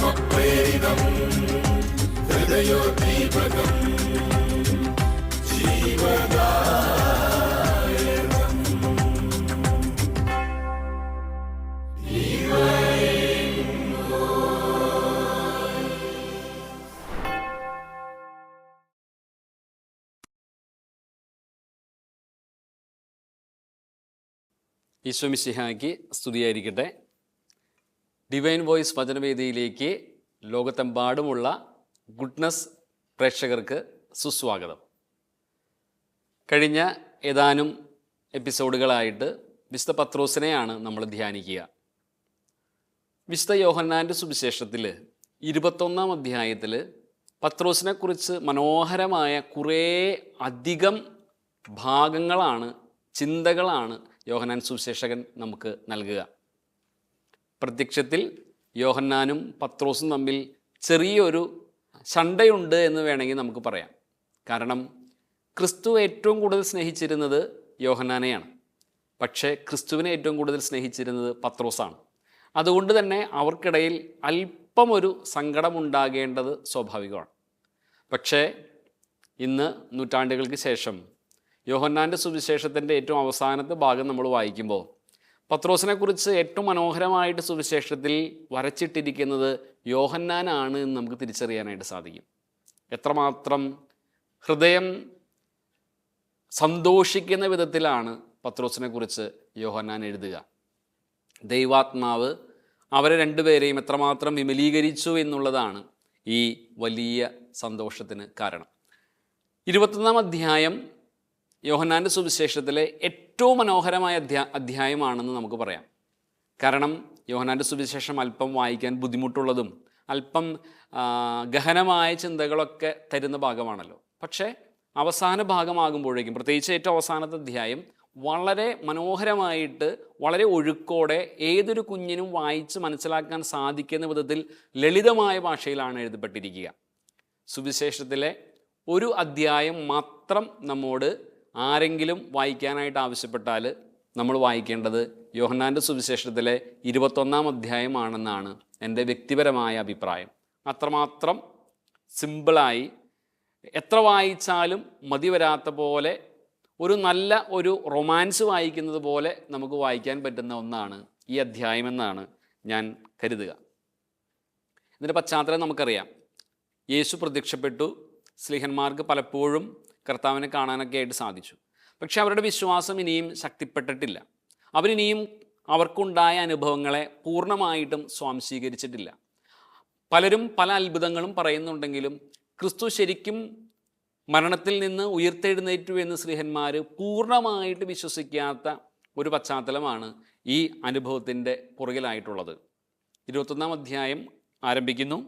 ആത്മപ്രേരിതം ഹൃദയോദ്ദീപകം ജീവദായകം. ഈശോ മിശിഹായ്ക്ക് സ്തുതിയായിരിക്കട്ടെ. Divine voice വചനവേദിയിലേക്ക് ലോകത്തെമ്പാടുമുള്ള goodness പ്രേക്ഷകർക്ക് സുസ്വാഗതം. കഴിഞ്ഞ ഏതാനും എപ്പിസോഡുകളായിട്ട് വിശുദ്ധ പത്രോസിനെയാണ് നമ്മൾ ധ്യാനിക്കുക. വിശുദ്ധ യോഹന്നാൻ്റെ സുവിശേഷത്തിൽ 21-ാം അധ്യായത്തിൽ പത്രോസിനെക്കുറിച്ച് മനോഹരമായ കുറേ അധികം ഭാഗങ്ങളാണ്, ചിന്തകളാണ് യോഹന്നാൻ സുവിശേഷകൻ നമുക്ക് നൽകുക. പ്രത്യക്ഷത്തിൽ യോഹന്നാനും പത്രോസും തമ്മിൽ ചെറിയൊരു ശണ്ടയുണ്ട് എന്ന് വേണമെങ്കിൽ നമുക്ക് പറയാം. കാരണം ക്രിസ്തു ഏറ്റവും കൂടുതൽ സ്നേഹിച്ചിരുന്നത് യോഹന്നാനെയാണ്, പക്ഷേ ക്രിസ്തുവിനെ ഏറ്റവും കൂടുതൽ സ്നേഹിച്ചിരുന്നത് പത്രോസാണ്. അതുകൊണ്ട് തന്നെ അവർക്കിടയിൽ അല്പം ഒരു സങ്കടമുണ്ടാകേണ്ടത് സ്വാഭാവികമാണ്. പക്ഷേ ഇന്ന് നൂറ്റാണ്ടുകൾക്ക് ശേഷം യോഹന്നാൻ്റെ സുവിശേഷത്തിൻ്റെ ഏറ്റവും അവസാനത്തെ ഭാഗം നമ്മൾ വായിക്കുമ്പോൾ പത്രോസിനെക്കുറിച്ച് ഏറ്റവും മനോഹരമായിട്ട് സുവിശേഷത്തിൽ വരച്ചിട്ടിരിക്കുന്നത് യോഹന്നാനാണ് എന്ന് നമുക്ക് തിരിച്ചറിയാനായിട്ട് സാധിക്കും. എത്രമാത്രം ഹൃദയം സന്തോഷിക്കുന്ന വിധത്തിലാണ് പത്രോസിനെക്കുറിച്ച് യോഹന്നാൻ എഴുതുക. ദൈവാത്മാവ് അവരെ രണ്ടുപേരെയും എത്രമാത്രം വിമലീകരിച്ചു എന്നുള്ളതാണ് ഈ വലിയ സന്തോഷത്തിന് കാരണം. 21-ാം അധ്യായം യോഹന്നാൻ്റെ സുവിശേഷത്തിലെ ഏറ്റവും മനോഹരമായ അധ്യായമാണെന്ന് നമുക്ക് പറയാം. കാരണം യോഹന്നാൻ്റെ സുവിശേഷം അല്പം വായിക്കാൻ ബുദ്ധിമുട്ടുള്ളതും അല്പം ഗഹനമായ ചിന്തകളൊക്കെ തരുന്ന ഭാഗമാണല്ലോ. പക്ഷേ അവസാന ഭാഗമാകുമ്പോഴേക്കും, പ്രത്യേകിച്ച് ഏറ്റവും അവസാനത്തെ അധ്യായം വളരെ മനോഹരമായിട്ട്, വളരെ ഒഴുക്കോടെ ഏതൊരു കുഞ്ഞിനും വായിച്ച് മനസ്സിലാക്കാൻ സാധിക്കുന്ന വിധത്തിൽ ലളിതമായ ഭാഷയിലാണ് എഴുതപ്പെട്ടിരിക്കുക. സുവിശേഷത്തിലെ ഒരു അധ്യായം മാത്രം നമ്മോട് ആരെങ്കിലും വായിക്കാനായിട്ട് ആവശ്യപ്പെട്ടാൽ നമ്മൾ വായിക്കേണ്ടത് യോഹന്നാൻ്റെ സുവിശേഷത്തിലെ 21-ാം അധ്യായമാണെന്നാണ് എൻ്റെ വ്യക്തിപരമായ അഭിപ്രായം. അത്രമാത്രം സിമ്പിളായി, എത്ര വായിച്ചാലും മതി വരാത്ത പോലെ, ഒരു നല്ല ഒരു റൊമാൻസ് വായിക്കുന്നത് പോലെ നമുക്ക് വായിക്കാൻ പറ്റുന്ന ഒന്നാണ് ഈ അധ്യായമെന്നാണ് ഞാൻ കരുതുക. ഇതിൻ്റെ പശ്ചാത്തലം നമുക്കറിയാം. യേശു പ്രത്യക്ഷപ്പെട്ടു. സ്ലീഹന്മാർക്ക് പലപ്പോഴും കർത്താവിനെ കാണാനൊക്കെ ആയിട്ട് സാധിച്ചു. പക്ഷെ അവരുടെ വിശ്വാസം ഇനിയും ശക്തിപ്പെട്ടിട്ടില്ല. അവരിനിയും അവർക്കുണ്ടായ അനുഭവങ്ങളെ പൂർണ്ണമായിട്ടും സ്വാംശീകരിച്ചിട്ടില്ല. പലരും പല അത്ഭുതങ്ങളും പറയുന്നുണ്ടെങ്കിലും ക്രിസ്തു ശരിക്കും മരണത്തിൽ നിന്ന് ഉയർത്തെഴുന്നേറ്റു എന്ന് സ്ലീഹന്മാർ പൂർണ്ണമായിട്ട് വിശ്വസിക്കാത്ത ഒരു പശ്ചാത്തലമാണ് ഈ അനുഭവത്തിൻ്റെ പുറകിലായിട്ടുള്ളത്. 21-ാം അധ്യായം ആരംഭിക്കുന്നു.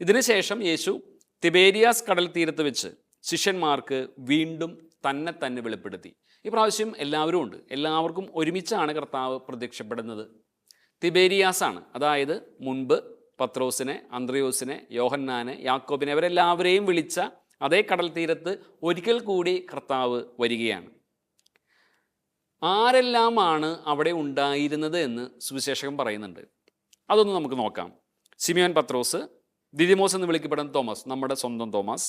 ഇതിനുശേഷം യേശു തിബേരിയാസ് കടൽ തീരത്ത് വെച്ച് ശിഷ്യന്മാർക്ക് വീണ്ടും തന്നെ വെളിപ്പെടുത്തി. ഈ പ്രാവശ്യം എല്ലാവരും ഉണ്ട്. എല്ലാവർക്കും ഒരുമിച്ചാണ് കർത്താവ് പ്രത്യക്ഷപ്പെടുന്നത്. തിബേരിയാസാണ്, അതായത് മുൻപ് പത്രോസിനെ, അന്ത്രയോസിനെ, യോഹന്നാനെ, യാക്കോബിനെ, അവരെല്ലാവരെയും വിളിച്ച അതേ കടൽ തീരത്ത് ഒരിക്കൽ കൂടി കർത്താവ് വരികയാണ്. ആരെല്ലാമാണ് അവിടെ ഉണ്ടായിരുന്നത് എന്ന് സുവിശേഷകൻ പറയുന്നുണ്ട്. അതൊന്ന് നമുക്ക് നോക്കാം. ശിമിയോൻ പത്രോസ്, ദിദിമോസ് എന്ന് വിളിക്കപ്പെടുന്ന തോമസ്, നമ്മുടെ സ്വന്തം തോമസ്,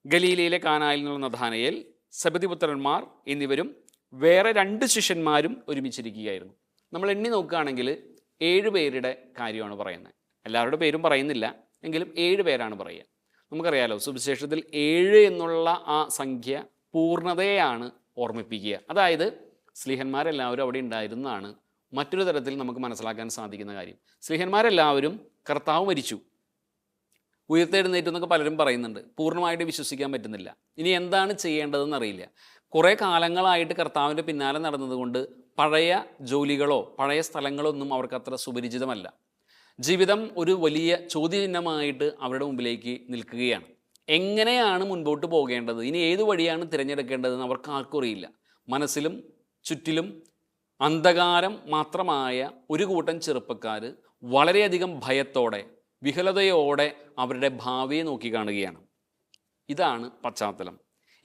ഗലീലയിലെ കാനായിൽ നിന്നുള്ള നഥാനയേൽ, സെബദിപുത്രന്മാർ എന്നിവരും വേറെ 2 ശിഷ്യന്മാരും ഒരുമിച്ചിരിക്കുകയായിരുന്നു. നമ്മൾ എണ്ണി നോക്കുകയാണെങ്കിൽ 7 പേരുടെ കാര്യമാണ് പറയുന്നത്. എല്ലാവരുടെ പേരും പറയുന്നില്ല, എങ്കിലും 7 പേരാണ് പറയുക. നമുക്കറിയാലോ, സുവിശേഷത്തിൽ 7 എന്നുള്ള ആ സംഖ്യ പൂർണ്ണതയെയാണ് ഓർമ്മിപ്പിക്കുക. അതായത് സ്ലീഹന്മാരെല്ലാവരും അവിടെ ഉണ്ടായിരുന്നതാണ് മറ്റൊരു തരത്തിൽ നമുക്ക് മനസ്സിലാക്കാൻ സാധിക്കുന്ന കാര്യം. സ്ലീഹന്മാരെല്ലാവരും കർത്താവ് മരിച്ചു, ഉയർത്തെഴുന്നേറ്റു എന്നൊക്കെ പലരും പറയുന്നുണ്ട്. പൂർണ്ണമായിട്ട് വിശ്വസിക്കാൻ പറ്റുന്നില്ല. ഇനി എന്താണ് ചെയ്യേണ്ടതെന്ന് അറിയില്ല. കുറേ കാലങ്ങളായിട്ട് കർത്താവിൻ്റെ പിന്നാലെ നടന്നതുകൊണ്ട് പഴയ ജോലികളോ പഴയ സ്ഥലങ്ങളോ ഒന്നും അവർക്ക് അത്ര സുപരിചിതമല്ല. ജീവിതം ഒരു വലിയ ചോദ്യചിഹ്നമായിട്ട് അവരുടെ മുമ്പിലേക്ക് നിൽക്കുകയാണ്. എങ്ങനെയാണ് മുൻപോട്ട് പോകേണ്ടത്, ഇനി ഏത് വഴിയാണ് തിരഞ്ഞെടുക്കേണ്ടതെന്ന് അവർക്ക് ആർക്കും അറിയില്ല. മനസ്സിലും ചുറ്റിലും അന്ധകാരം മാത്രമായ ഒരു കൂട്ടം ചെറുപ്പക്കാർ വളരെയധികം ഭയത്തോടെ, വിഹലതയോടെ അവരുടെ ഭാവിയെ നോക്കി കാണുകയാണ്. ഇതാണ് പശ്ചാത്തലം.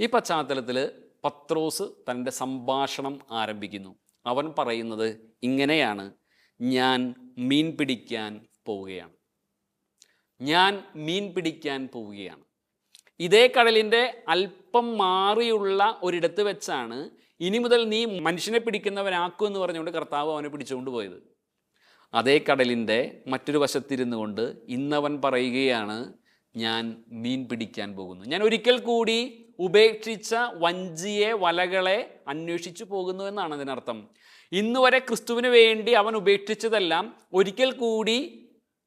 ഈ പശ്ചാത്തലത്തിൽ പത്രോസ് തൻ്റെ സംഭാഷണം ആരംഭിക്കുന്നു. അവൻ പറയുന്നത് ഇങ്ങനെയാണ്: ഞാൻ മീൻ പിടിക്കാൻ പോവുകയാണ്. ഞാൻ മീൻ പിടിക്കാൻ പോവുകയാണ്. ഇതേ കടലിൻ്റെ അല്പം മാറിയുള്ള ഒരിടത്ത് വെച്ചാണ് ഇനി മുതൽ നീ മനുഷ്യനെ പിടിക്കുന്നവനാക്കും എന്ന് പറഞ്ഞുകൊണ്ട് കർത്താവ് അവനെ പിടിച്ചുകൊണ്ട് പോയത്. അതേ കടലിൻ്റെ മറ്റൊരു വശത്തിരുന്നു കൊണ്ട് ഇന്നവൻ പറയുകയാണ്, ഞാൻ മീൻ പിടിക്കാൻ പോകുന്നു. ഞാൻ ഒരിക്കൽ കൂടി ഉപേക്ഷിച്ച വഞ്ചിയെ, വലകളെ അന്വേഷിച്ചു പോകുന്നു എന്നാണ് അതിനർത്ഥം. ഇന്നുവരെ ക്രിസ്തുവിന് വേണ്ടി അവൻ ഉപേക്ഷിച്ചതെല്ലാം ഒരിക്കൽ കൂടി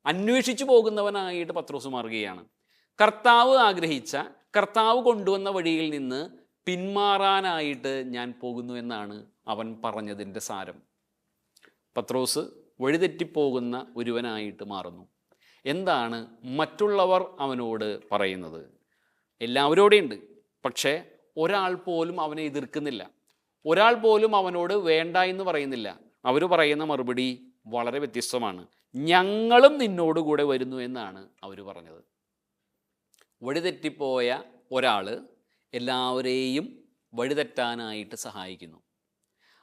അന്വേഷിച്ചു പോകുന്നവനായിട്ട് പത്രോസ് മാറുകയാണ്. കർത്താവ് ആഗ്രഹിച്ച, കർത്താവ് കൊണ്ടുവന്ന വഴിയിൽ നിന്ന് പിന്മാറാനായിട്ട് ഞാൻ പോകുന്നു എന്നാണ് അവൻ പറഞ്ഞതിൻ്റെ സാരം. പത്രോസ് വഴിതെറ്റിപ്പോകുന്ന ഒരുവനായിട്ട് മാറുന്നു. എന്താണ് മറ്റുള്ളവർ അവനോട് പറയുന്നത്? എല്ലാവരോടെ ഉണ്ട്, പക്ഷേ ഒരാൾ പോലും അവനെ എതിർക്കുന്നില്ല. ഒരാൾ പോലും അവനോട് വേണ്ട എന്ന് പറയുന്നില്ല. അവർ പറയുന്ന മറുപടി വളരെ വ്യത്യസ്തമാണ്. ഞങ്ങളും നിന്നോടുകൂടെ വരുന്നു എന്നാണ് അവർ പറഞ്ഞത്. വഴിതെറ്റിപ്പോയ ഒരാൾ എല്ലാവരെയും വഴിതെറ്റാനായിട്ട് സഹായിക്കുന്നു.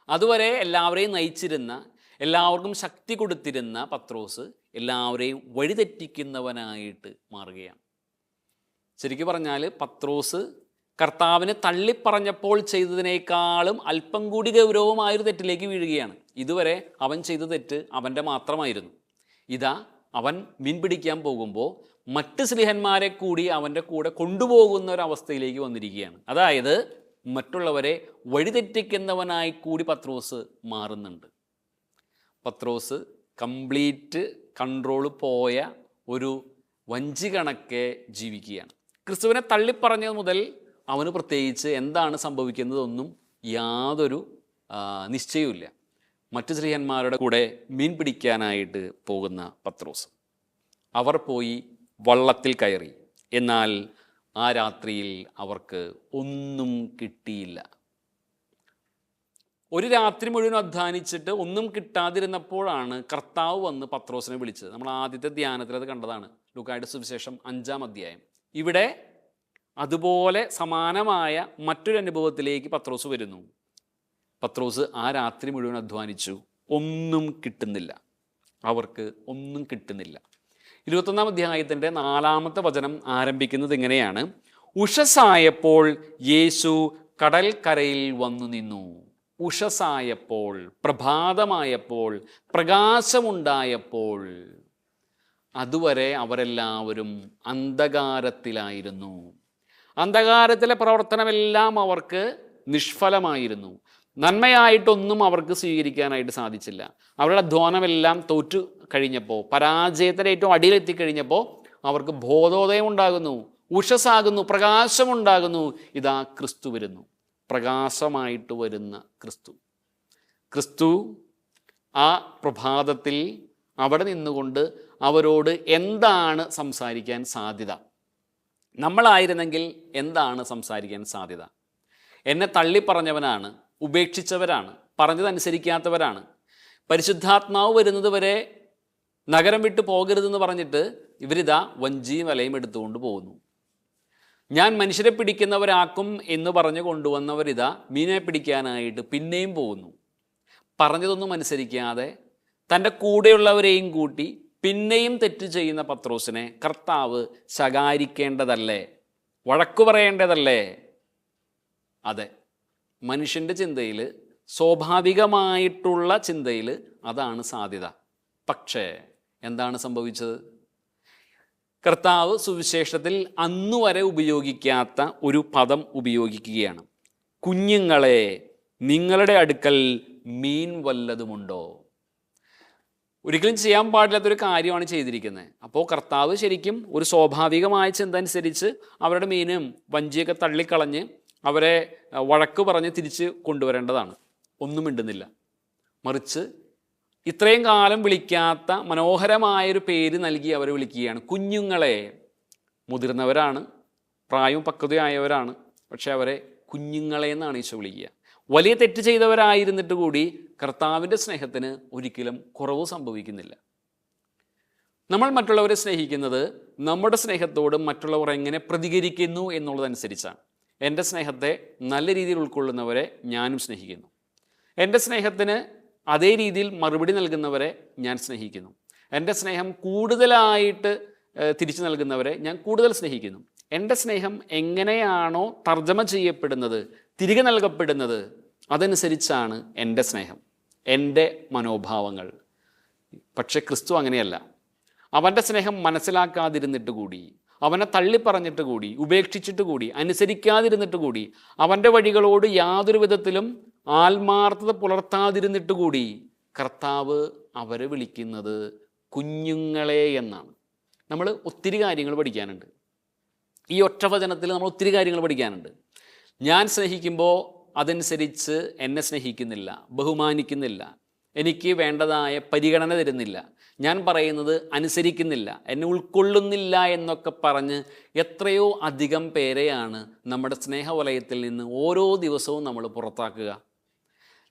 അതുവരെ എല്ലാവരെയും നയിച്ചിരുന്ന, എല്ലാവർക്കും ശക്തി കൊടുത്തിരുന്ന പത്രോസ് എല്ലാവരെയും വഴിതെറ്റിക്കുന്നവനായിട്ട് മാറുകയാണ്. ശരിക്കും പറഞ്ഞാൽ പത്രോസ് കർത്താവിനെ തള്ളിപ്പറഞ്ഞപ്പോൾ ചെയ്തതിനേക്കാളും അല്പം കൂടി ഗൗരവമായൊരു തെറ്റിലേക്ക് വീഴുകയാണ്. ഇതുവരെ അവൻ ചെയ്ത തെറ്റ് അവൻ്റെ മാത്രമായിരുന്നു. ഇതാ അവൻ മീൻ പിടിക്കാൻ പോകുമ്പോൾ മറ്റ് സ്ലിഹന്മാരെ കൂടി അവൻ്റെ കൂടെ കൊണ്ടുപോകുന്ന ഒരവസ്ഥയിലേക്ക് വന്നിരിക്കുകയാണ്. അതായത് മറ്റുള്ളവരെ വഴിതെറ്റിക്കുന്നവനായി കൂടി പത്രോസ് മാറുന്നുണ്ട്. പത്രോസ് കംപ്ലീറ്റ് കൺട്രോൾ പോയ ഒരു വഞ്ചി കണക്കെ ജീവിക്കുകയാണ്. ക്രിസ്തുവിനെ തള്ളിപ്പറഞ്ഞത് മുതൽ അവന് പ്രത്യേകിച്ച് എന്താണ് സംഭവിക്കുന്നതൊന്നും യാതൊരു നിശ്ചയവുമില്ല. മറ്റു സ്ത്രീയന്മാരുടെ കൂടെ മീൻ പിടിക്കാനായിട്ട് പോകുന്ന പത്രോസ്, അവർ പോയി വള്ളത്തിൽ കയറി. എന്നാൽ ആ രാത്രിയിൽ അവർക്ക് ഒന്നും കിട്ടിയില്ല. ഒരു രാത്രി മുഴുവൻ അധ്വാനിച്ചിട്ട് ഒന്നും കിട്ടാതിരുന്നപ്പോഴാണ് കർത്താവ് വന്ന് പത്രോസിനെ വിളിച്ചത്. നമ്മൾ ആദ്യത്തെ ധ്യാനത്തിൽ അത് കണ്ടതാണ്, ലൂക്കായുടെ സുവിശേഷം 5-ാം അധ്യായം. ഇവിടെ അതുപോലെ സമാനമായ മറ്റൊരു അനുഭവത്തിലേക്ക് പത്രോസ് വരുന്നു. പത്രോസ് ആ രാത്രി മുഴുവൻ അധ്വാനിച്ചു, ഒന്നും കിട്ടുന്നില്ല, അവർക്ക് ഒന്നും കിട്ടുന്നില്ല. 21-ാം അധ്യായത്തിൻ്റെ 4-ാമത്തെ വചനം ആരംഭിക്കുന്നത് ഇങ്ങനെയാണ്: ഉഷസ്സായപ്പോൾ യേശു കടൽക്കരയിൽ വന്നു നിന്നു. ഉഷസ്സായപ്പോൾ, പ്രഭാതമായപ്പോൾ, പ്രകാശമുണ്ടായപ്പോൾ. അതുവരെ അവരെല്ലാവരും അന്ധകാരത്തിലായിരുന്നു. അന്ധകാരത്തിലെ പ്രവർത്തനമെല്ലാം അവർക്ക് നിഷ്ഫലമായിരുന്നു. നന്മയായിട്ടൊന്നും അവർക്ക് സ്വീകരിക്കാനായിട്ട് സാധിച്ചില്ല. അവരുടെ അധ്വാനമെല്ലാം തോറ്റു കഴിഞ്ഞപ്പോൾ, പരാജയത്തിൻ്റെ ഏറ്റവും അടിയിലെത്തിക്കഴിഞ്ഞപ്പോൾ അവർക്ക് ബോധോദയം ഉണ്ടാകുന്നു, ഉഷസ്സാകുന്നു, പ്രകാശമുണ്ടാകുന്നു. ഇതാ ക്രിസ്തു വരുന്നു, പ്രകാശമായിട്ട് വരുന്ന ക്രിസ്തു. ക്രിസ്തു ആ പ്രഭാതത്തിൽ അവിടെ നിന്നുകൊണ്ട് അവരോട് എന്താണ് സംസാരിക്കാൻ സാധ്യത? നമ്മളായിരുന്നെങ്കിൽ എന്താണ് സംസാരിക്കാൻ സാധ്യത? എന്നെ തള്ളിപ്പറഞ്ഞവനാണ്, ഉപേക്ഷിച്ചവരാണ്, പറഞ്ഞതനുസരിക്കാത്തവരാണ്, പരിശുദ്ധാത്മാവ് വരുന്നത് വരെ നഗരം വിട്ട് പോകരുതെന്ന് പറഞ്ഞിട്ട് ഇവരിതാ വഞ്ചിയും വലയും എടുത്തുകൊണ്ട് പോകുന്നു. ഞാൻ മനുഷ്യരെ പിടിക്കുന്നവരാക്കും എന്ന് പറഞ്ഞു കൊണ്ടുവന്നവരിതാ മീനെ പിടിക്കാനായിട്ട് പിന്നെയും പോകുന്നു. പറഞ്ഞതൊന്നും അനുസരിക്കാതെ തൻ്റെ കൂടെയുള്ളവരെയും കൂട്ടി പിന്നെയും തെറ്റ് ചെയ്യുന്ന പത്രോസിനെ കർത്താവ് ശകാരിക്കേണ്ടതല്ലേ? വഴക്കു പറയേണ്ടതല്ലേ? അതെ, മനുഷ്യൻ്റെ ചിന്തയിൽ, സ്വാഭാവികമായിട്ടുള്ള ചിന്തയിൽ അതാണ് സാധ്യത. പക്ഷേ എന്താണ് സംഭവിച്ചത്? കർത്താവ് സുവിശേഷത്തിൽ അന്നുവരെ ഉപയോഗിക്കാത്ത ഒരു പദം ഉപയോഗിക്കുകയാണ്. കുഞ്ഞുങ്ങളെ, നിങ്ങളുടെ അടുക്കൽ മീൻ വല്ലതുമുണ്ടോ? ഒരിക്കലും ചെയ്യാൻ പാടില്ലാത്തൊരു കാര്യമാണ് ചെയ്തിരിക്കുന്നത്. അപ്പോൾ കർത്താവ് ശരിക്കും ഒരു സ്വാഭാവികമായ ചിന്ത അനുസരിച്ച് അവരുടെ മീനും വഞ്ചിയൊക്കെ തള്ളിക്കളഞ്ഞ് അവരെ വഴക്ക് പറഞ്ഞ് തിരിച്ച് കൊണ്ടുവരേണ്ടതാണ്. ഒന്നും മിണ്ടുന്നില്ല. മറിച്ച് ഇത്രയും കാലം വിളിക്കാത്ത മനോഹരമായൊരു പേര് നൽകി അവരെ വിളിക്കുകയാണ്. കുഞ്ഞുങ്ങളെ. മുതിർന്നവരാണ്, പ്രായവും പക്വതയായവരാണ്, പക്ഷെ അവരെ കുഞ്ഞുങ്ങളെ എന്നാണ് ഈശോ വിളിക്കുക. വലിയ തെറ്റ് ചെയ്തവരായിരുന്നിട്ട് കൂടി കർത്താവിൻ്റെ സ്നേഹത്തിന് ഒരിക്കലും കുറവ് സംഭവിക്കുന്നില്ല. നമ്മൾ മറ്റുള്ളവരെ സ്നേഹിക്കുന്നത് നമ്മുടെ സ്നേഹത്തോട് മറ്റുള്ളവർ എങ്ങനെ പ്രതികരിക്കുന്നു എന്നുള്ളതനുസരിച്ചാണ്. എൻ്റെ സ്നേഹത്തെ നല്ല രീതിയിൽ ഉൾക്കൊള്ളുന്നവരെ ഞാനും സ്നേഹിക്കുന്നു. എൻ്റെ സ്നേഹത്തിന് അതേ രീതിയിൽ മറുപടി നൽകുന്നവരെ ഞാൻ സ്നേഹിക്കുന്നു. എൻ്റെ സ്നേഹം കൂടുതലായിട്ട് തിരിച്ചു നൽകുന്നവരെ ഞാൻ കൂടുതൽ സ്നേഹിക്കുന്നു. എൻ്റെ സ്നേഹം എങ്ങനെയാണോ തർജ്ജമ ചെയ്യപ്പെടുന്നത്, തിരികെ നൽകപ്പെടുന്നത്, അതനുസരിച്ചാണ് എൻ്റെ സ്നേഹം, എൻ്റെ മനോഭാവങ്ങൾ. പക്ഷെ ക്രിസ്തു അങ്ങനെയല്ല. അവൻ്റെ സ്നേഹം മനസ്സിലാക്കാതിരുന്നിട്ട് കൂടി, അവനെ തള്ളിപ്പറഞ്ഞിട്ട് കൂടി, ഉപേക്ഷിച്ചിട്ട് കൂടി, അനുസരിക്കാതിരുന്നിട്ട് കൂടി, അവൻ്റെ വഴികളോട് യാതൊരു വിധത്തിലും ആത്മാർത്ഥത പുലർത്താതിരുന്നിട്ട് കൂടി കർത്താവ് അവരെ വിളിക്കുന്നത് കുഞ്ഞുങ്ങളെ എന്നാണ്. നമ്മൾ ഒത്തിരി കാര്യങ്ങൾ പഠിക്കാനുണ്ട്. ഈ ഒറ്റ വചനത്തിൽ നമ്മൾ ഒത്തിരി കാര്യങ്ങൾ പഠിക്കാനുണ്ട്. ഞാൻ സ്നേഹിക്കുമ്പോൾ അതനുസരിച്ച് എന്നെ സ്നേഹിക്കുന്നില്ല, ബഹുമാനിക്കുന്നില്ല, എനിക്ക് വേണ്ടതായ പരിഗണന തരുന്നില്ല, ഞാൻ പറയുന്നത് അനുസരിക്കുന്നില്ല, എന്നെ ഉൾക്കൊള്ളുന്നില്ല എന്നൊക്കെ പറഞ്ഞ് എത്രയോ അധികം പേരെയാണ് നമ്മുടെ സ്നേഹവലയത്തിൽ നിന്ന് ഓരോ ദിവസവും നമ്മൾ പുറത്താക്കുക.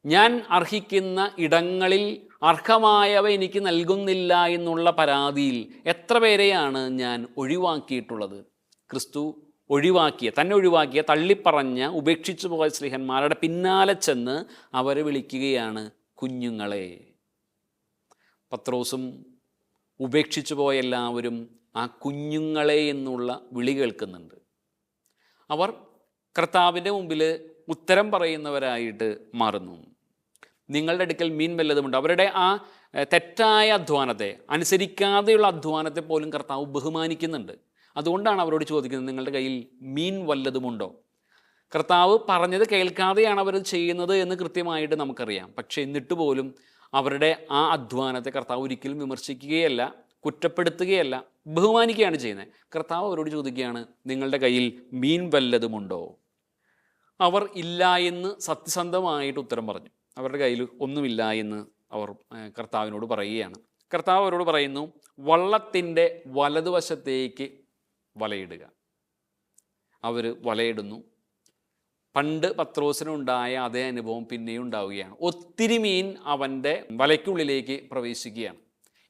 ഞാൻ അർഹിക്കുന്ന ഇടങ്ങളിൽ അർഹമായവ എനിക്ക് നൽകുന്നില്ല എന്നുള്ള പരാതിയിൽ എത്ര പേരെയാണ് ഞാൻ ഒഴിവാക്കിയിട്ടുള്ളത്. ക്രിസ്തു തന്നെ ഒഴിവാക്കിയ, തള്ളിപ്പറഞ്ഞ, ഉപേക്ഷിച്ചു പോയ സ്നേഹന്മാരുടെ പിന്നാലെ ചെന്ന് അവരെ വിളിക്കുകയാണ് കുഞ്ഞുങ്ങളെ. പത്രോസും ഉപേക്ഷിച്ചു പോയ എല്ലാവരും ആ കുഞ്ഞുങ്ങളെ എന്നുള്ള വിളി കേൾക്കുന്നുണ്ട്. അവർ കർത്താവിൻ്റെ മുമ്പിൽ ഉത്തരം പറയുന്നവരായിട്ട് മാറുന്നു. നിങ്ങളുടെ അടുക്കൽ മീൻ വല്ലതുമുണ്ട്. അവരുടെ ആ തെറ്റായ അധ്വാനത്തെ, അനുസരിക്കാതെയുള്ള അധ്വാനത്തെ പോലും കർത്താവ് ബഹുമാനിക്കുന്നുണ്ട്. അതുകൊണ്ടാണ് അവരോട് ചോദിക്കുന്നത്, നിങ്ങളുടെ കയ്യിൽ മീൻ വല്ലതുമുണ്ടോ? കർത്താവ് പറഞ്ഞത് കേൾക്കാതെയാണ് അവർ ചെയ്യുന്നത് എന്ന് കൃത്യമായിട്ട് നമുക്കറിയാം. പക്ഷേ എന്നിട്ട് പോലും അവരുടെ ആ അധ്വാനത്തെ കർത്താവ് ഒരിക്കലും വിമർശിക്കുകയല്ല, കുറ്റപ്പെടുത്തുകയല്ല, ബഹുമാനിക്കുകയാണ് ചെയ്യുന്നത്. കർത്താവ് അവരോട് ചോദിക്കുകയാണ്, നിങ്ങളുടെ കയ്യിൽ മീൻ വല്ലതുമുണ്ടോ? അവർ ഇല്ല എന്ന് സത്യസന്ധമായിട്ട് ഉത്തരം പറഞ്ഞു. അവരുടെ കയ്യിൽ ഒന്നുമില്ല എന്ന് അവർ കർത്താവിനോട് പറയുകയാണ്. കർത്താവ് അവരോട് പറയുന്നു, വള്ളത്തിൻ്റെ വലതുവശത്തേക്ക് വലയിടുക. അവർ വലയിടുന്നു. പണ്ട് പത്രോസിനുണ്ടായ അതേ അനുഭവം പിന്നെയും ഉണ്ടാവുകയാണ്. ഒത്തിരി മീൻ അവൻ്റെ വലയ്ക്കുള്ളിലേക്ക് പ്രവേശിക്കുകയാണ്.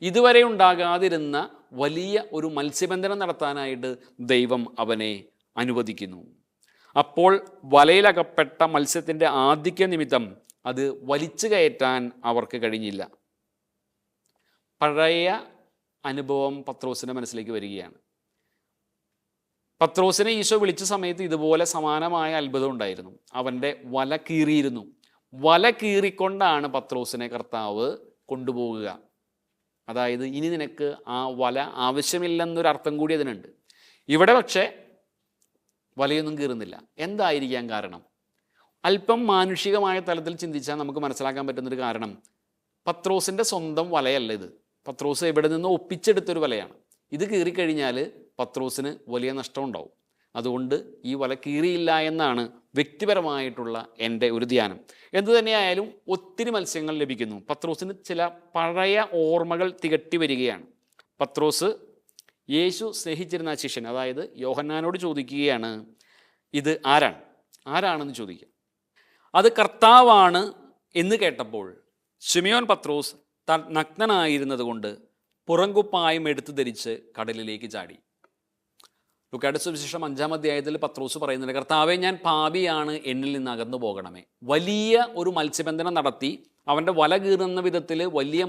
ഇതുവരെ ഉണ്ടാകാതിരുന്ന വലിയ ഒരു മത്സ്യബന്ധനം നടത്താനായിട്ട് ദൈവം അവനെ അനുവദിക്കുന്നു. അപ്പോൾ വലയിലകപ്പെട്ട മത്സ്യത്തിൻ്റെ ആധിക്യ നിമിത്തം അത് വലിച്ചു കയറ്റാൻ അവർക്ക് കഴിഞ്ഞില്ല. പഴയ അനുഭവം പത്രോസിൻ്റെ മനസ്സിലേക്ക് വരികയാണ്. പത്രോസിനെ ഈശോ വിളിച്ച സമയത്ത് ഇതുപോലെ സമാനമായ അത്ഭുതം ഉണ്ടായിരുന്നു. അവൻ്റെ വല കീറിയിരുന്നു. വല കീറിക്കൊണ്ടാണ് പത്രോസിനെ കർത്താവ് കൊണ്ടുപോകുക. അതായത് ഇനി നിനക്ക് ആ വല ആവശ്യമില്ലെന്നൊരർത്ഥം കൂടി അതിനുണ്ട്. ഇവിടെ പക്ഷേ വലയൊന്നും കീറുന്നില്ല. എന്തായിരിക്കാം കാരണം? അല്പം മാനുഷികമായ തലത്തിൽ ചിന്തിച്ചാൽ നമുക്ക് മനസ്സിലാക്കാൻ പറ്റുന്നൊരു കാരണം, പത്രോസിൻ്റെ സ്വന്തം വലയല്ല ഇത്. പത്രോസ് എവിടെ നിന്ന് ഒപ്പിച്ചെടുത്തൊരു വലയാണ്. ഇത് കീറിക്കഴിഞ്ഞാൽ പത്രോസിന് വലിയ നഷ്ടം ഉണ്ടാവും. അതുകൊണ്ട് ഈ വല കീറിയില്ല എന്നാണ് വ്യക്തിപരമായിട്ടുള്ള എൻ്റെ ഒരു ധ്യാനം. എന്തു തന്നെയായാലും ഒത്തിരി മത്സ്യങ്ങൾ ലഭിക്കുന്നു. പത്രോസിന് ചില പഴയ ഓർമ്മകൾ തികട്ടി വരികയാണ്. പത്രോസ് യേശു സ്നേഹിച്ചിരുന്ന ശിഷ്യൻ, അതായത് യോഹന്നാനോട് ചോദിക്കുകയാണ്, ഇത് ആരാണെന്ന് ചോദിക്കുക. അത് കർത്താവാണ് എന്ന് കേട്ടപ്പോൾ ശിമയോൻ പത്രോസ് താൻ നഗ്നനായിരുന്നത് കൊണ്ട് പുറങ്കുപ്പായം എടുത്തു ധരിച്ച് കടലിലേക്ക് ചാടി. ലൂക്കായുടെ സുവിശേഷം 5-ാം അധ്യായത്തിൽ പത്രോസ് പറയുന്നുണ്ട്, കർത്താവേ, ഞാൻ പാപിയാണ്, എന്നിൽ നിന്ന് അകന്നു പോകണമേ. വലിയ ഒരു മത്സ്യബന്ധനം നടത്തി അവൻ്റെ വല കീറുന്ന വിധത്തിൽ വലിയ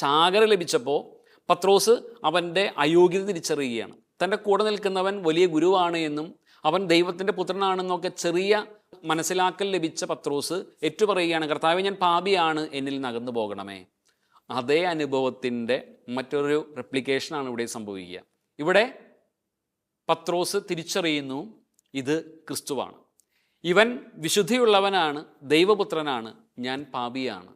ചാകര ലഭിച്ചപ്പോൾ പത്രോസ് അവൻ്റെ അയോഗ്യത തിരിച്ചറിയുകയാണ്. തൻ്റെ കൂടെ നിൽക്കുന്നവൻ വലിയ ഗുരുവാണ് എന്നും അവൻ ദൈവത്തിൻ്റെ പുത്രനാണെന്നൊക്കെ ചെറിയ മനസ്സിലാക്കൽ ലഭിച്ച പത്രോസ് ഏറ്റുപറയുകയാണ്, കർത്താവേ, ഞാൻ പാപിയാണ്, എന്നിൽ നിന്ന് അകന്നു പോകണമേ. അതേ അനുഭവത്തിൻ്റെ മറ്റൊരു റെപ്ലിക്കേഷനാണ് ഇവിടെ സംഭവിക്കുക. ഇവിടെ പത്രോസ് തിരിച്ചറിയുന്നു, ഇത് ക്രിസ്തുവാണ്, ഇവൻ വിശുദ്ധിയുള്ളവനാണ്, ദൈവപുത്രനാണ്, ഞാൻ പാപിയാണ്,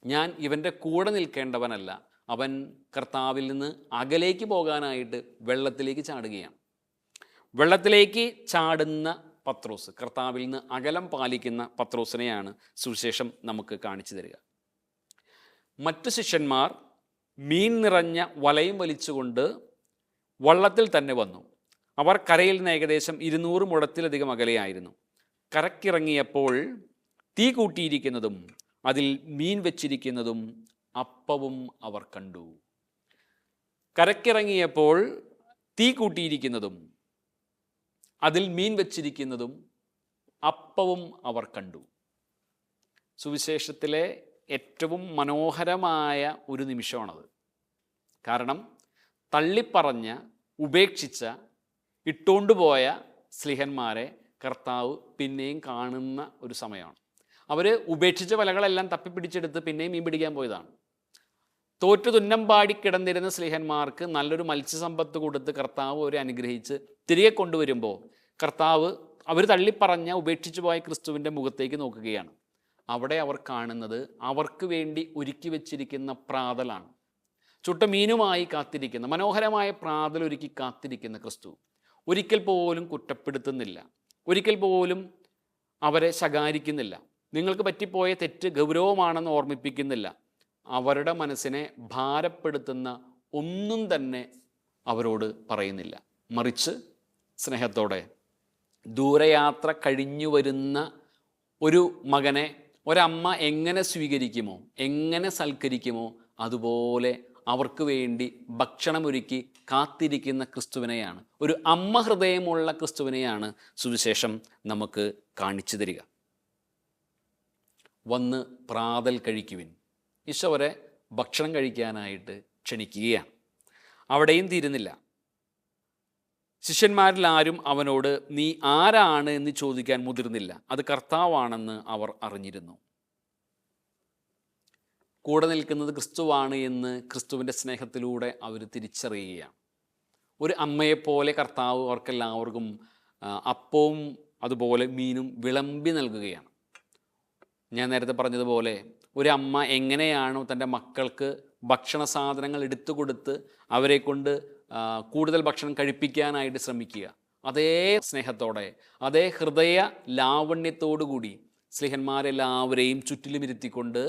ഞാൻ ഇവൻ്റെ കൂടെ നിൽക്കേണ്ടവനല്ല. അവൻ കർത്താവിൽ നിന്ന് അകലേക്ക് പോകാനായിട്ട് വെള്ളത്തിലേക്ക് ചാടുകയാണ്. വെള്ളത്തിലേക്ക് ചാടുന്ന പത്രോസ്, കർത്താവിൽ നിന്ന് അകലം പാലിക്കുന്ന പത്രോസിനെയാണ് സുവിശേഷം നമുക്ക് കാണിച്ചു തരിക. മറ്റു ശിഷ്യന്മാർ മീൻ നിറഞ്ഞ വലയും വലിച്ചുകൊണ്ട് വള്ളത്തിൽ തന്നെ വന്നു. അവർ കരയിൽ നിന്ന് ഏകദേശം 200 മുഴത്തിലധികം അകലെയായിരുന്നു. കരക്കിറങ്ങിയപ്പോൾ തീ കൂട്ടിയിരിക്കുന്നതും അതിൽ മീൻ വെച്ചിരിക്കുന്നതും അപ്പവും അവർ കണ്ടു. കരക്കിറങ്ങിയപ്പോൾ തീ കൂട്ടിയിരിക്കുന്നതും അതിൽ മീൻ വെച്ചിരിക്കുന്നതും അപ്പവും അവർ കണ്ടു. സുവിശേഷത്തിലെ ഏറ്റവും മനോഹരമായ ഒരു നിമിഷമാണത്. കാരണം തള്ളിപ്പറഞ്ഞ, ഉപേക്ഷിച്ച, ഇട്ടുകൊണ്ടുപോയ സ്ലിഹന്മാരെ കർത്താവ് പിന്നെയും കാണുന്ന ഒരു സമയമാണ്. അവർ ഉപേക്ഷിച്ച വലകളെല്ലാം തപ്പിപ്പിടിച്ചെടുത്ത് പിന്നെയും മീൻ പിടിക്കാൻ പോയതാണ്. തോറ്റു തുന്നം പാടി കിടന്നിരുന്ന സ്ലിഹന്മാർക്ക് നല്ലൊരു മത്സ്യസമ്പത്ത് കൊടുത്ത് കർത്താവ് അവരെ അനുഗ്രഹിച്ച് തിരികെ കൊണ്ടുവരുമ്പോൾ കർത്താവ് അവർ തള്ളിപ്പറഞ്ഞ ഉപേക്ഷിച്ചു പോയ ക്രിസ്തുവിൻ്റെ മുഖത്തേക്ക് നോക്കുകയാണ്. അവിടെ അവർ കാണുന്നത് അവർക്ക് വേണ്ടി ഒരുക്കി വച്ചിരിക്കുന്ന പ്രാതലാണ്. ചുട്ട മീനുമായി കാത്തിരിക്കുന്ന, മനോഹരമായ പ്രാതൽ ഒരുക്കി കാത്തിരിക്കുന്ന ക്രിസ്തു ഒരിക്കൽ പോലും കുറ്റപ്പെടുത്തുന്നില്ല, ഒരിക്കൽ പോലും അവരെ ശകാരിക്കുന്നില്ല, നിങ്ങൾക്ക് പറ്റിപ്പോയ തെറ്റ് ഗൗരവമാണെന്ന് ഓർമ്മിപ്പിക്കുന്നില്ല. അവരുടെ മനസ്സിനെ ഭാരപ്പെടുത്തുന്ന ഒന്നും തന്നെ അവരോട് പറയുന്നില്ല. മറിച്ച് സ്നേഹത്തോടെ ദൂരയാത്ര കഴിഞ്ഞു വരുന്ന ഒരു മകനെ ഒരമ്മ എങ്ങനെ സ്വീകരിക്കുമോ, എങ്ങനെ സൽക്കരിക്കുമോ, അതുപോലെ അവർക്ക് വേണ്ടി ഭക്ഷണമൊരുക്കി കാത്തിരിക്കുന്ന ക്രിസ്തുവിനെയാണ്, ഒരു അമ്മ ഹൃദയമുള്ള ക്രിസ്തുവിനെയാണ് സുവിശേഷം നമുക്ക് കാണിച്ചു തരിക. വന്ന് പ്രാതൽ കഴിക്കുവിൻ. ഈശോ അവരെ ഭക്ഷണം കഴിക്കാനായിട്ട് ക്ഷണിക്കുകയാണ്. അവിടെയും തീരുന്നില്ല. ശിഷ്യന്മാരിൽ ആരും അവനോട് നീ ആരാണ് എന്ന് ചോദിക്കാൻ മുതിർന്നില്ല. അത് കർത്താവാണെന്ന് അവർ അറിഞ്ഞിരുന്നു. കൂടെ നിൽക്കുന്നത് ക്രിസ്തുവാണ് എന്ന് ക്രിസ്തുവിൻ്റെ സ്നേഹത്തിലൂടെ അവർ തിരിച്ചറിയുകയാണ്. ഒരു അമ്മയെപ്പോലെ കർത്താവ് അവർക്കെല്ലാവർക്കും അപ്പവും അതുപോലെ മീനും വിളമ്പി നൽകുകയാണ്. ഞാൻ നേരത്തെ പറഞ്ഞതുപോലെ ഒരു അമ്മ എങ്ങനെയാണോ തൻ്റെ മക്കൾക്ക് ഭക്ഷണ സാധനങ്ങൾ എടുത്തു കൊടുത്ത് അവരെ കൊണ്ട് കൂടുതൽ ഭക്ഷണം കഴിപ്പിക്കാനായിട്ട് ശ്രമിക്കുക, അതേ സ്നേഹത്തോടെ അതേ ഹൃദയ ലാവണ്യത്തോടു കൂടി സ്ലിഹന്മാരെല്ലാവരെയും ചുറ്റിലുമിരുത്തിക്കൊണ്ട്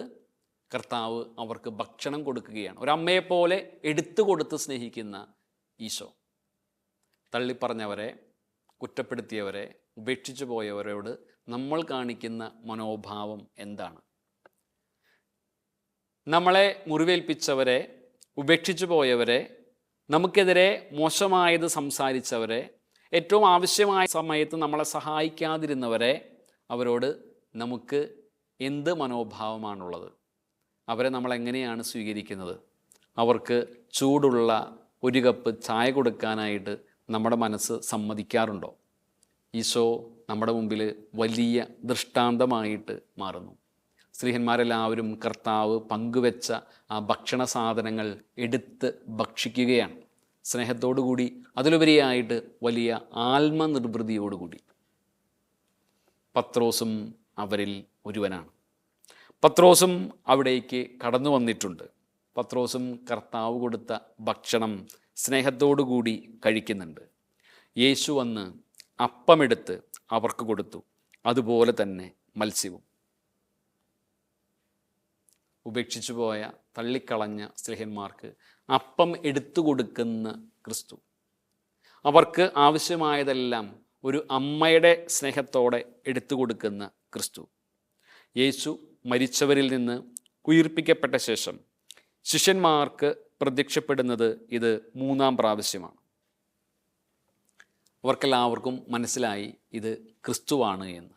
കർത്താവ് അവർക്ക് ഭക്ഷണം കൊടുക്കുകയാണ്. ഒരമ്മയെപ്പോലെ എടുത്തു കൊടുത്ത് സ്നേഹിക്കുന്ന ഈശോ തള്ളിപ്പറഞ്ഞവരെ, കുറ്റപ്പെടുത്തിയവരെ, ഉപേക്ഷിച്ചു പോയവരോട് നമ്മൾ കാണിക്കുന്ന മനോഭാവം എന്താണ്? നമ്മളെ മുറിവേൽപ്പിച്ചവരെ, ഉപേക്ഷിച്ചു പോയവരെ, നമുക്കെതിരെ മോശമായത് സംസാരിച്ചവരെ, ഏറ്റവും ആവശ്യമായ സമയത്ത് നമ്മളെ സഹായിക്കാതിരുന്നവരെ, അവരോട് നമുക്ക് എന്ത് മനോഭാവമാണുള്ളത്? അവരെ നമ്മളെങ്ങനെയാണ് സ്വീകരിക്കുന്നത്? അവർക്ക് ചൂടുള്ള ഒരു കപ്പ് ചായ കൊടുക്കാനായിട്ട് നമ്മുടെ മനസ്സ് സമ്മതിക്കാറുണ്ടോ? ഈശോ നമ്മുടെ മുമ്പിൽ വലിയ ദൃഷ്ടാന്തമായിട്ട് മാറുന്നു. സ്ത്രീഹന്മാരെല്ലാവരും കർത്താവ് പങ്കുവെച്ച ആ ഭക്ഷണ സാധനങ്ങൾ എടുത്ത് ഭക്ഷിക്കുകയാണ്, സ്നേഹത്തോടുകൂടി, അതിലുപരിയായിട്ട് വലിയ ആത്മനിർവൃതിയോടുകൂടി. പത്രോസും അവരിൽ ഒരുവനാണ്. പത്രോസും അവിടേക്ക് കടന്നു വന്നിട്ടുണ്ട്. പത്രോസും കർത്താവ് കൊടുത്ത ഭക്ഷണം സ്നേഹത്തോടുകൂടി കഴിക്കുന്നുണ്ട്. യേശു വന്ന് അപ്പമെടുത്ത് അവർക്ക് കൊടുത്തു, അതുപോലെ തന്നെ മത്സ്യവും. ഉപേക്ഷിച്ചു പോയ, തള്ളിക്കളഞ്ഞ സ്ലേഹന്മാർക്ക് അപ്പം എടുത്തു കൊടുക്കുന്ന ക്രിസ്തു, അവർക്ക് ആവശ്യമായതെല്ലാം ഒരു അമ്മയുടെ സ്നേഹത്തോടെ എടുത്തു കൊടുക്കുന്ന ക്രിസ്തു. യേശു മരിച്ചവരിൽ നിന്ന് ഉയിർപ്പിക്കപ്പെട്ട ശേഷം ശിഷ്യന്മാർക്ക് പ്രത്യക്ഷപ്പെടുന്നത് ഇത് 3-ാം പ്രാവശ്യമാണ്. അവർക്കെല്ലാവർക്കും മനസ്സിലായി ഇത് ക്രിസ്തുവാണ് എന്ന്.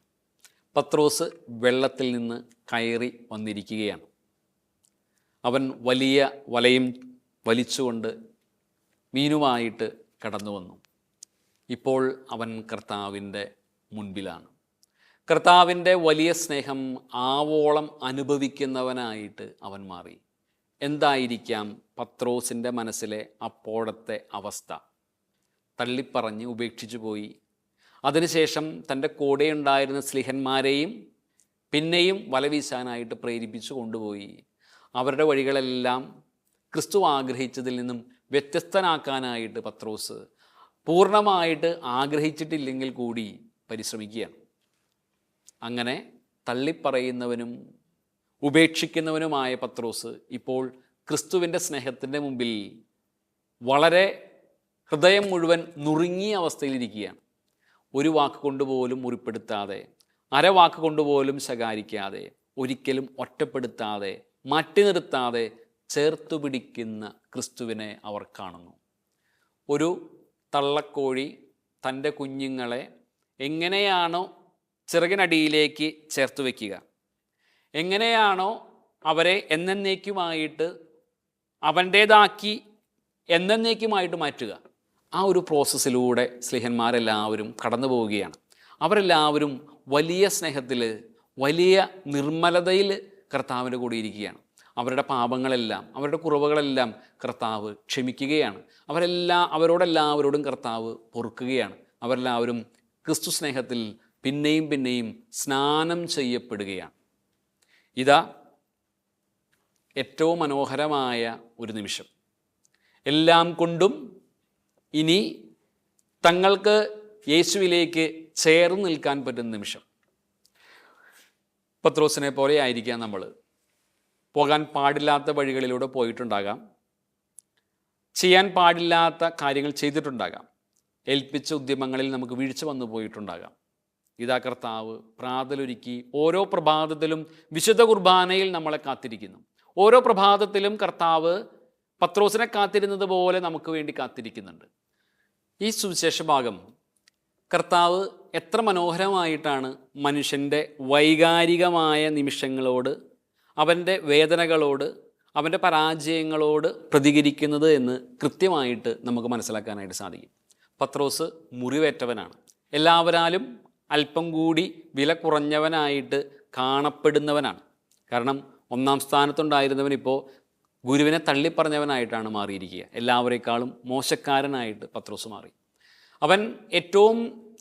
പത്രോസ് വെള്ളത്തിൽ നിന്ന് കയറി വന്നിരിക്കുകയാണ്. അവൻ വലിയ വലയും വലിച്ചുകൊണ്ട് മീനുമായിട്ട് കടന്നു വന്നു. ഇപ്പോൾ അവൻ കർത്താവിൻ്റെ മുൻപിലാണ്. കർത്താവിൻ്റെ വലിയ സ്നേഹം ആവോളം അനുഭവിക്കുന്നവനായിട്ട് അവൻ മാറി. എന്തായിരിക്കാം പത്രോസിൻ്റെ മനസ്സിലെ അപ്പോഴത്തെ അവസ്ഥ? തള്ളിപ്പറഞ്ഞ് ഉപേക്ഷിച്ചു പോയി. അതിനുശേഷം തൻ്റെ കൂടെയുണ്ടായിരുന്ന സ്ലിഹന്മാരെയും പിന്നെയും വല വീശാനായിട്ട് പ്രേരിപ്പിച്ചു കൊണ്ടുപോയി. അവരുടെ വഴികളെല്ലാം ക്രിസ്തു ആഗ്രഹിച്ചതിൽ നിന്നും വ്യത്യസ്തനാക്കാനായിട്ട് പത്രോസ് പൂർണ്ണമായിട്ട് ആഗ്രഹിച്ചിട്ടില്ലെങ്കിൽ കൂടി പരിശ്രമിക്കുകയാണ്. അങ്ങനെ തള്ളിപ്പറയുന്നവനും ഉപേക്ഷിക്കുന്നവനുമായ പത്രോസ് ഇപ്പോൾ ക്രിസ്തുവിൻ്റെ സ്നേഹത്തിൻ്റെ മുമ്പിൽ വളരെ ഹൃദയം മുഴുവൻ നുറുങ്ങിയ അവസ്ഥയിലിരിക്കുകയാണ്. ഒരു വാക്ക് കൊണ്ടുപോലും മുറിപ്പെടുത്താതെ, അരവാക്ക് കൊണ്ടുപോലും ശകാരിക്കാതെ, ഒരിക്കലും ഒറ്റപ്പെടുത്താതെ, മാറ്റി നിർത്താതെ ചേർത്തു പിടിക്കുന്ന ക്രിസ്തുവിനെ അവർ കാണുന്നു. ഒരു തള്ളക്കോഴി തൻ്റെ കുഞ്ഞുങ്ങളെ എങ്ങനെയാണോ ചിറകിനടിയിലേക്ക് ചേർത്ത് വയ്ക്കുക, എങ്ങനെയാണോ അവരെ എന്നേക്കുമായിട്ട് അവൻ്റേതാക്കി എന്നേക്കുമായിട്ട് മാറ്റുക, ആ ഒരു പ്രോസസ്സിലൂടെ സ്ലീഹന്മാരെല്ലാവരും കടന്നു പോവുകയാണ്. അവരെല്ലാവരും വലിയ സ്നേഹത്തിൽ, വലിയ നിർമ്മലതയിൽ കർത്താവിൻ്റെ കൂടെ ഇരിക്കുകയാണ്. അവരുടെ പാപങ്ങളെല്ലാം, അവരുടെ കുറവുകളെല്ലാം കർത്താവ് ക്ഷമിക്കുകയാണ്. അവരോടെല്ലാവരോടും കർത്താവ് പൊറുക്കുകയാണ്. അവരെല്ലാവരും ക്രിസ്തു സ്നേഹത്തിൽ പിന്നെയും പിന്നെയും സ്നാനം ചെയ്യപ്പെടുകയാണ്. ഇതാ ഏറ്റവും മനോഹരമായ ഒരു നിമിഷം. എല്ലാം കൊണ്ടും ഇനി തങ്ങൾക്ക് യേശുവിലേക്ക് ചേർന്ന് നിൽക്കാൻ പറ്റുന്ന നിമിഷം. പത്രോസിനെ പോലെ ആയിരിക്കാം നമ്മൾ. പോകാൻ പാടില്ലാത്ത വഴികളിലൂടെ പോയിട്ടുണ്ടാകാം, ചെയ്യാൻ പാടില്ലാത്ത കാര്യങ്ങൾ ചെയ്തിട്ടുണ്ടാകാം, ഏൽപ്പിച്ച ഉദ്യമങ്ങളിൽ നമുക്ക് വീഴ്ച വന്നു പോയിട്ടുണ്ടാകാം. ഇതാ കർത്താവ് പ്രാതലൊരുക്കി ഓരോ പ്രഭാതത്തിലും വിശുദ്ധ കുർബാനയിൽ നമ്മളെ കാത്തിരിക്കുന്നു. ഓരോ പ്രഭാതത്തിലും കർത്താവ് പത്രോസിനെ കാത്തിരുന്നത് പോലെ നമുക്ക് വേണ്ടി കാത്തിരിക്കുന്നുണ്ട്. ഈ സുവിശേഷ ഭാഗം കർത്താവ് എത്ര മനോഹരമായിട്ടാണ് മനുഷ്യൻ്റെ വൈകാരികമായ നിമിഷങ്ങളോട്, അവൻ്റെ വേദനകളോട്, അവൻ്റെ പരാജയങ്ങളോട് പ്രതികരിക്കുന്നത് എന്ന് കൃത്യമായിട്ട് നമുക്ക് മനസ്സിലാക്കാനായിട്ട് സാധിക്കും. പത്രോസ് മുറിവേറ്റവനാണ്. എല്ലാവരാലും അല്പം കൂടി വില കുറഞ്ഞവനായിട്ട് കാണപ്പെടുന്നവനാണ്. കാരണം ഒന്നാം സ്ഥാനത്തുണ്ടായിരുന്നവൻ ഇപ്പോൾ ഗുരുവിനെ തള്ളിപ്പറഞ്ഞവനായിട്ടാണ് മാറിയിരിക്കുക. എല്ലാവരേക്കാളും മോശക്കാരനായിട്ട് പത്രോസ് മാറി. അവൻ ഏറ്റവും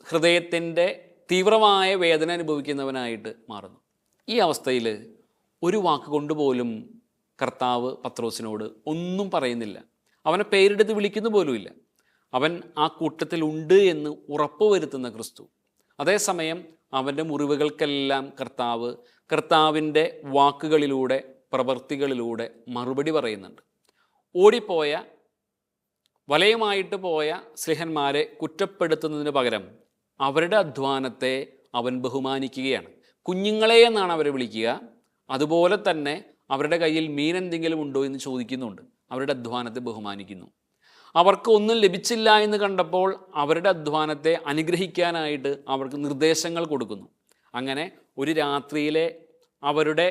ഹൃദയത്തിൻ്റെ തീവ്രമായ വേദന അനുഭവിക്കുന്നവനായിട്ട് മാറുന്നു. ഈ അവസ്ഥയിൽ ഒരു വാക്ക് കൊണ്ടുപോലും കർത്താവ് പത്രോസിനോട് ഒന്നും പറയുന്നില്ല. അവനെ പേരെടുത്ത് വിളിക്കുന്നു പോലുമില്ല. അവൻ ആ കൂട്ടത്തിലുണ്ട് എന്ന് ഉറപ്പുവരുത്തുന്ന ക്രിസ്തു. അതേസമയം അവൻ്റെ മുറിവുകൾക്കെല്ലാം കർത്താവിൻ്റെ വാക്കുകളിലൂടെ, പ്രവൃത്തികളിലൂടെ മറുപടി പറയുന്നുണ്ട്. ഓടിപ്പോയ, വലയമായിട്ട് പോയ സ്ലീഹന്മാരെ കുറ്റപ്പെടുത്തുന്നതിന് പകരം അവരുടെ അധ്വാനത്തെ അവൻ ബഹുമാനിക്കുകയാണ്. കുഞ്ഞുങ്ങളെ എന്നാണ് അവരെ വിളിക്കുക. അതുപോലെ തന്നെ അവരുടെ കയ്യിൽ മീൻ എന്തെങ്കിലും ഉണ്ടോ എന്ന് ചോദിക്കുന്നുണ്ട്. അവരുടെ അധ്വാനത്തെ ബഹുമാനിക്കുന്നു. അവർക്ക് ഒന്നും ലഭിച്ചില്ല എന്ന് കണ്ടപ്പോൾ അവരുടെ അധ്വാനത്തെ അനുഗ്രഹിക്കാനായിട്ട് അവർക്ക് നിർദ്ദേശങ്ങൾ കൊടുക്കുന്നു. അങ്ങനെ ഒരു രാത്രിയിലെ അവരുടെ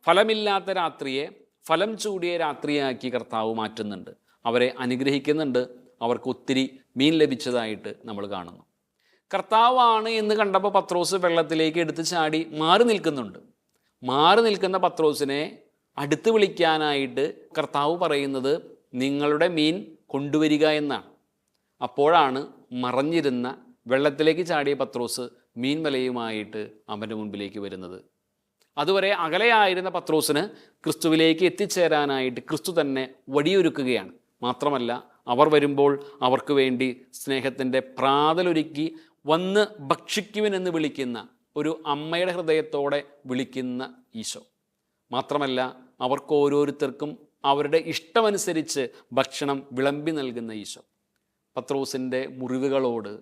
ഫലമില്ലാത്ത രാത്രിയെ ഫലം ചൂടിയ രാത്രിയാക്കി കർത്താവ് മാറ്റുന്നുണ്ട്. അവരെ അനുഗ്രഹിക്കുന്നുണ്ട്. അവർക്ക് ഒത്തിരി മീൻ ലഭിച്ചതായിട്ട് നമ്മൾ കാണുന്നു. കർത്താവാണ് എന്ന് കണ്ടപ്പോൾ പത്രോസ് വെള്ളത്തിലേക്ക് എടുത്ത് ചാടി മാറി നിൽക്കുന്നുണ്ട്. മാറി നിൽക്കുന്ന പത്രോസിനെ അടുത്ത് വിളിക്കാനായിട്ട് കർത്താവ് പറയുന്നത് നിങ്ങളുടെ മീൻ കൊണ്ടുവരിക എന്നാണ്. അപ്പോഴാണ് മറഞ്ഞിരുന്ന വെള്ളത്തിലേക്ക് ചാടിയ പത്രോസ് മീൻ വലയുമായിട്ട് അവൻ്റെ മുൻപിലേക്ക് വരുന്നത്. അതുവരെ അകലെയായിരുന്ന പത്രോസിന് ക്രിസ്തുവിലേക്ക് എത്തിച്ചേരാനായിട്ട് ക്രിസ്തു തന്നെ വഴിയൊരുക്കുകയാണ്. മാത്രമല്ല, അവർ വരുമ്പോൾ അവർക്ക് വേണ്ടി സ്നേഹത്തിൻ്റെ പ്രാതലൊരുക്കി വന്ന് ഭക്ഷിക്കുവിനെന്ന് വിളിക്കുന്ന ഒരു അമ്മയുടെ ഹൃദയത്തോടെ വിളിക്കുന്ന ഈശോ. മാത്രമല്ല, അവർക്ക് ഓരോരുത്തർക്കും അവരുടെ ഇഷ്ടമനുസരിച്ച് ഭക്ഷണം വിളമ്പി നൽകുന്ന ഈശോ. പത്രോസിൻ്റെ മുറിവുകളോട്,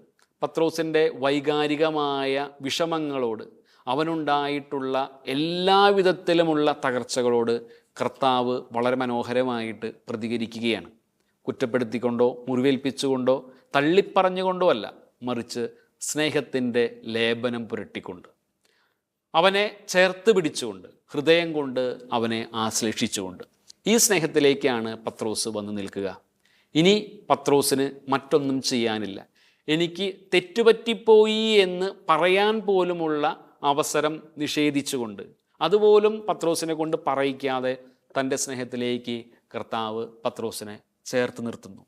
പത്രോസിൻ്റെ വൈകാരികമായ വിഷമങ്ങളോട്, അവനുണ്ടായിട്ടുള്ള എല്ലാവിധത്തിലുമുള്ള തകർച്ചകളോട് കർത്താവ് വളരെ മനോഹരമായിട്ട് പ്രതികരിക്കുകയാണ്. കുറ്റപ്പെടുത്തിക്കൊണ്ടോ മുറിവേൽപ്പിച്ചുകൊണ്ടോ തള്ളിപ്പറഞ്ഞുകൊണ്ടോ അല്ല, മറിച്ച് സ്നേഹത്തിൻ്റെ ലേപനം പുരട്ടിക്കൊണ്ട്, അവനെ ചേർത്ത് പിടിച്ചുകൊണ്ട്, ഹൃദയം കൊണ്ട് അവനെ ആശ്ലേഷിച്ചുകൊണ്ട്. ഈ സ്നേഹത്തിലേക്കാണ് പത്രോസ് വന്ന് നിൽക്കുക. ഇനി പത്രോസിന് മറ്റൊന്നും ചെയ്യാനില്ല. എനിക്ക് തെറ്റുപറ്റിപ്പോയി എന്ന് പറയാൻ പോലുമുള്ള അവസരം നിഷേധിച്ചുകൊണ്ട്, അതുപോലും പത്രോസിനെ കൊണ്ട് പറയിക്കാതെ തൻ്റെ സ്നേഹത്തിലേക്ക് കർത്താവ് പത്രോസിനെ ചേർത്ത് നിർത്തുന്നു.